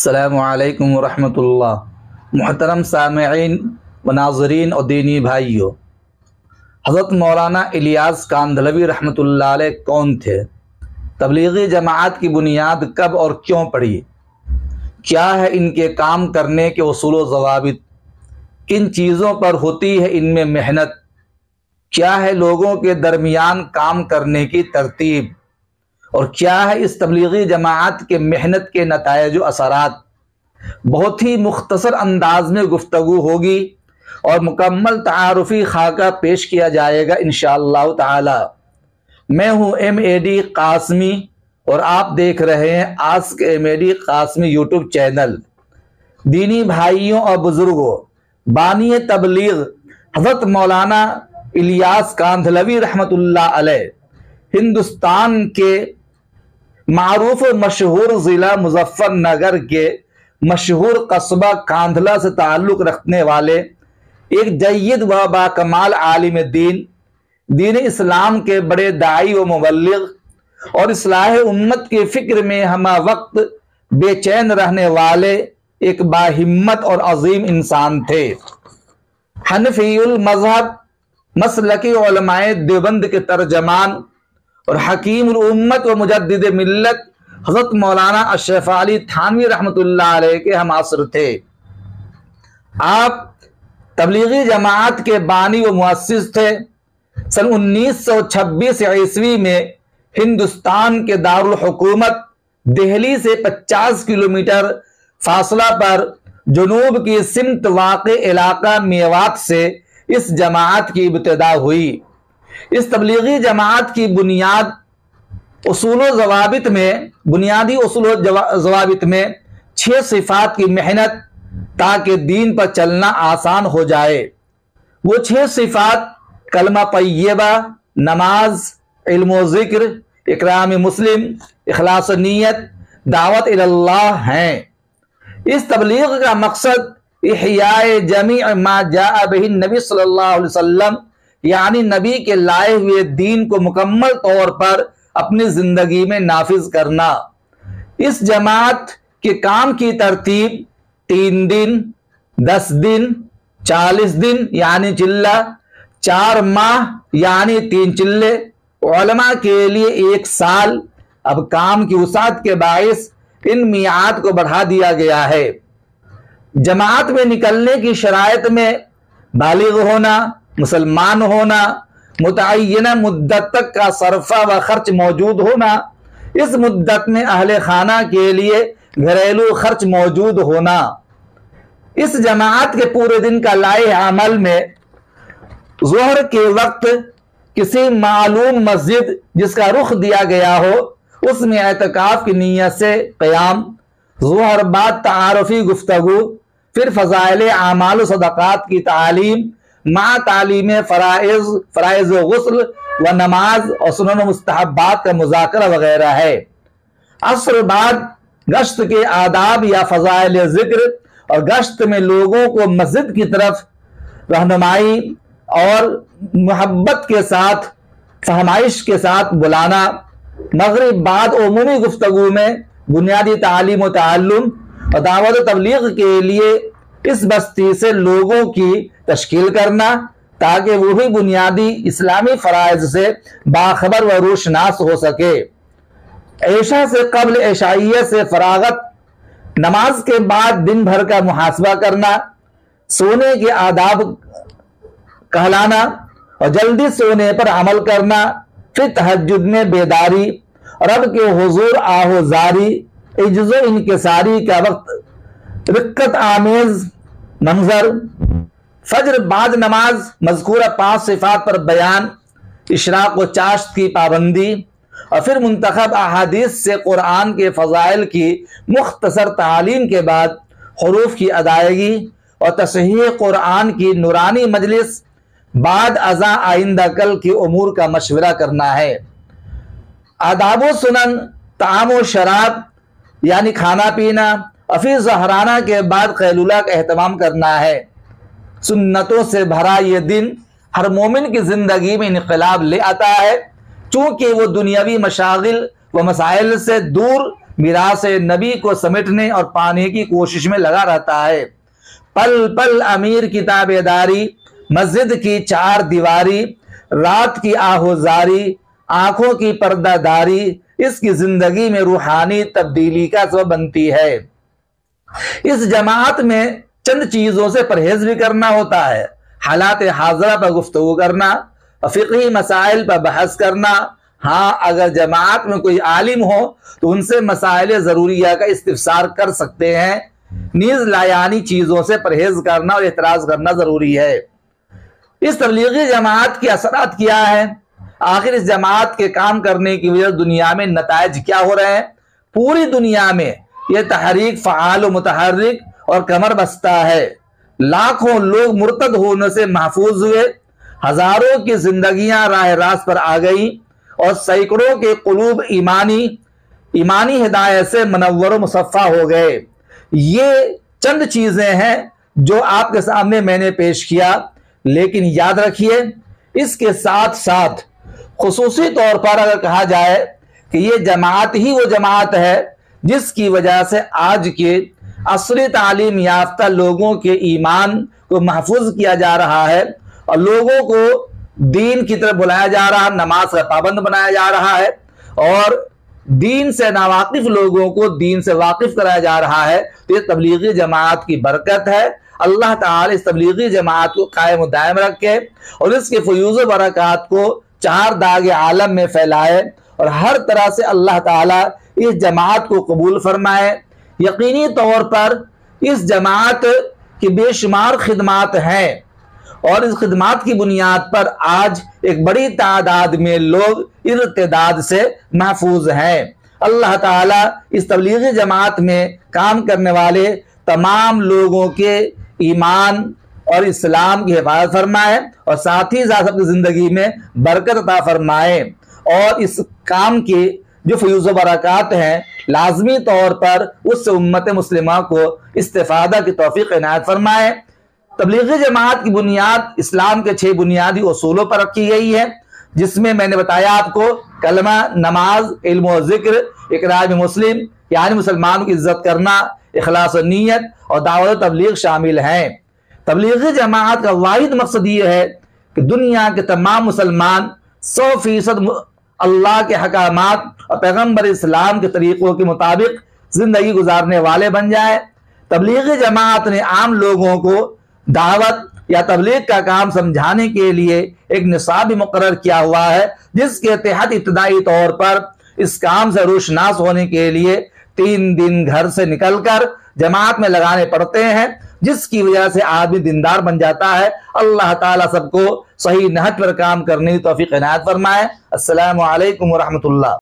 السلام علیکم ورحمۃ اللہ۔ محترم سامعین و ناظرین اور دینی بھائیوں، حضرت مولانا الیاس کاندھلوی رحمۃ اللہ علیہ کون تھے؟ تبلیغی جماعت کی بنیاد کب اور کیوں پڑی؟ کیا ہے ان کے کام کرنے کے اصول و ضوابط؟ کن چیزوں پر ہوتی ہے ان میں محنت؟ کیا ہے لوگوں کے درمیان کام کرنے کی ترتیب؟ اور کیا ہے اس تبلیغی جماعت کے محنت کے نتائج و اثرات؟ بہت ہی مختصر انداز میں گفتگو ہوگی اور مکمل تعارفی خاکہ پیش کیا جائے گا انشاءاللہ تعالی۔ میں ہوں MAD قاسمی اور آپ دیکھ رہے ہیں ask MAD Qasmi YouTube channel. دینی بھائیوں اور بزرگوں، بانی تبلیغ حضرت مولانا الیاس کاندھلوی رحمۃ اللہ علیہ ہندوستان کے معروف و مشہور ضلع مظفر نگر کے مشہور قصبہ کاندھلا سے تعلق رکھنے والے ایک جید و باکمال عالم دین اسلام کے بڑے داعی و مبلغ اور اصلاح امت کی فکر میں ہمہ وقت بے چین رہنے والے ایک باہمت اور عظیم انسان تھے۔ حنفی المذہب، مسلکی علماء دیوبند کے ترجمان اور حکیم الامت و مجدد ملت حضرت مولانا اشرف علی تھانوی رحمۃ اللہ علیہ کے ہم عصر تھے۔ آپ تبلیغی جماعت کے بانی و مؤسس تھے۔ سن 1926 عیسوی میں ہندوستان کے دارالحکومت دہلی سے 50 کلومیٹر فاصلہ پر جنوب کی سمت واقع علاقہ میوات سے اس جماعت کی ابتدا ہوئی۔ اس تبلیغی جماعت کی بنیادی اصول و ضوابط میں 6 صفات کی محنت تاکہ دین پر چلنا آسان ہو جائے۔ وہ 6 صفات کلمہ طیبہ، نماز، علم و ذکر، اکرام مسلم، اخلاص نیت، دعوت اللہ ہیں۔ اس تبلیغ کا مقصد احیاء جمیع ما جاء بہ النبی صلی اللہ علیہ وسلم، یعنی نبی کے لائے ہوئے دین کو مکمل طور پر اپنی زندگی میں نافذ کرنا۔ اس جماعت کے کام کی ترتیب 3 دن، 10 دن، 40 دن یعنی چلہ، 4 ماہ یعنی 3 چلے، علماء کے لیے 1 سال۔ اب کام کی وسعت کے باعث ان میعاد کو بڑھا دیا گیا ہے۔ جماعت میں نکلنے کی شرائط میں بالغ ہونا، مسلمان ہونا، متعینہ مدت تک کا صرفہ و خرچ موجود ہونا، اس مدت میں اہل خانہ کے لیے گھریلو خرچ موجود ہونا۔ اس جماعت کے پورے دن کا لائحہ عمل میں ظہر کے وقت کسی معلوم مسجد جس کا رخ دیا گیا ہو اس میں اعتکاف کی نیت سے قیام، ظہر بعد تعارفی گفتگو، پھر فضائل اعمال و صدقات کی تعلیم مع تعلیم فرائض و غسل و نماز اور سنن و مستحبات کا مذاکرہ وغیرہ ہے۔ عصر بعد گشت کے آداب یا فضائل ذکر اور گشت میں لوگوں کو مسجد کی طرف رہنمائی اور محبت کے ساتھ فہمائش کے ساتھ بلانا۔ مغرب بعد عمومی گفتگو میں بنیادی تعلیم و تعلم اور دعوت و تبلیغ کے لیے اس بستی سے لوگوں کی تشکیل کرنا تاکہ وہ بھی بنیادی اسلامی فرائض سے باخبر و روشناس ہو سکے۔ عشاء سے قبل عشائیہ سے فراغت، نماز کے بعد دن بھر کا محاسبہ کرنا، سونے کے آداب کہلانا اور جلدی سونے پر عمل کرنا، پھر تہجد میں بیداری، رب کے حضور آہوزاری، عجز و انکساری کا وقت، رقت آمیز منظر، فجر بعد نماز، مذکورہ 5 صفات پر بیان، اشراق و چاشت کی پابندی، اور پھر منتخب احادیث سے قرآن کے فضائل کی مختصر تعلیم کے بعد حروف کی ادائیگی اور تصحیح قرآن کی نورانی مجلس، بعد ازاں آئندہ کل کی امور کا مشورہ کرنا ہے۔ آداب و سنن، طعام و شراب یعنی کھانا پینا، اور پھر ظہرانہ کے بعد قیلولہ کا اہتمام کرنا ہے۔ سنتوں سے بھرا یہ دن ہر مومن کی زندگی میں انقلاب لے آتا ہے، چونکہ وہ دنیاوی مشاغل و مسائل سے دور میراث نبی کو سمیٹنے اور پانے کی کوشش میں لگا رہتا ہے۔ پل پل امیر کی تابعداری، مسجد کی چار دیواری، رات کی آہوزاری، آنکھوں کی پردہ داری اس کی زندگی میں روحانی تبدیلی کا سبب بنتی ہے۔ اس جماعت میں چند چیزوں سے پرہیز بھی کرنا ہوتا ہے: حالات حاضرہ پر گفتگو کرنا، فقہی مسائل پر بحث کرنا۔ ہاں، اگر جماعت میں کوئی عالم ہو تو ان سے مسائل ضروریہ کا استفسار کر سکتے ہیں۔ نیز لایانی چیزوں سے پرہیز کرنا اور اعتراض کرنا ضروری ہے۔ اس تبلیغی جماعت کی اثرات کیا ہے؟ آخر اس جماعت کے کام کرنے کی وجہ دنیا میں نتائج کیا ہو رہے ہیں؟ پوری دنیا میں یہ تحریک فعال و متحرک اور کمر بستہ ہے۔ لاکھوں لوگ مرتد ہونے سے محفوظ ہوئے، ہزاروں کی زندگیاں راہ راست پر آ گئیں اور سینکڑوں کے قلوب ایمانی ہدایت سے منور و مصفح ہو گئے۔ یہ چند چیزیں ہیں جو آپ کے سامنے میں نے پیش کیا، لیکن یاد رکھیے اس کے ساتھ ساتھ خصوصی طور پر اگر کہا جائے کہ یہ جماعت ہی وہ جماعت ہے جس کی وجہ سے آج کے عصری تعلیم یافتہ لوگوں کے ایمان کو محفوظ کیا جا رہا ہے اور لوگوں کو دین کی طرف بلایا جا رہا ہے، نماز کا پابند بنایا جا رہا ہے اور دین سے ناواقف لوگوں کو دین سے واقف کرایا جا رہا ہے۔ تو یہ تبلیغی جماعت کی برکت ہے۔ اللہ تعالی اس تبلیغی جماعت کو قائم و دائم رکھے اور اس کے فیوز و برکات کو چار داغ عالم میں پھیلائے اور ہر طرح سے اللہ تعالی اس جماعت کو قبول فرمائے۔ یقینی طور پر اس جماعت کی بے شمار خدمات ہیں اور اس خدمات کی بنیاد پر آج ایک بڑی تعداد میں لوگ ارتداد سے محفوظ ہیں۔ اللہ تعالیٰ اس تبلیغی جماعت میں کام کرنے والے تمام لوگوں کے ایمان اور اسلام کی حفاظت فرمائے اور ساتھ ہی ساتھ اپنی زندگی میں برکت عطا فرمائے اور اس کام کے جو فیوز و برکات ہیں لازمی طور پر اس سے امت مسلمہ کو استفادہ کی توفیق عنایت فرمائے۔ تبلیغی جماعت کی بنیاد اسلام کے 6 بنیادی اصولوں پر رکھی گئی ہے، جس میں نے بتایا آپ کو کلمہ، نماز، علم و ذکر، اکرام مسلم یعنی مسلمان کی عزت کرنا، اخلاص و نیت اور دعوت و تبلیغ شامل ہیں۔ تبلیغی جماعت کا واحد مقصد یہ ہے کہ دنیا کے تمام مسلمان 100% اللہ کے حکامات اور پیغمبر اسلام کے طریقوں کے مطابق زندگی گزارنے والے بن جائے۔ تبلیغی جماعت نے عام لوگوں کو دعوت یا تبلیغ کا کام سمجھانے کے لیے ایک نصاب مقرر کیا ہوا ہے، جس کے تحت ابتدائی طور پر اس کام سے روشناس ہونے کے لیے 3 دن گھر سے نکل کر جماعت میں لگانے پڑتے ہیں، جس کی وجہ سے آدمی دیندار بن جاتا ہے۔ اللہ تعالیٰ سب کو صحیح نہج پر کام کرنے کی توفیق عنایت فرمائے۔ السلام علیکم ورحمۃ اللہ۔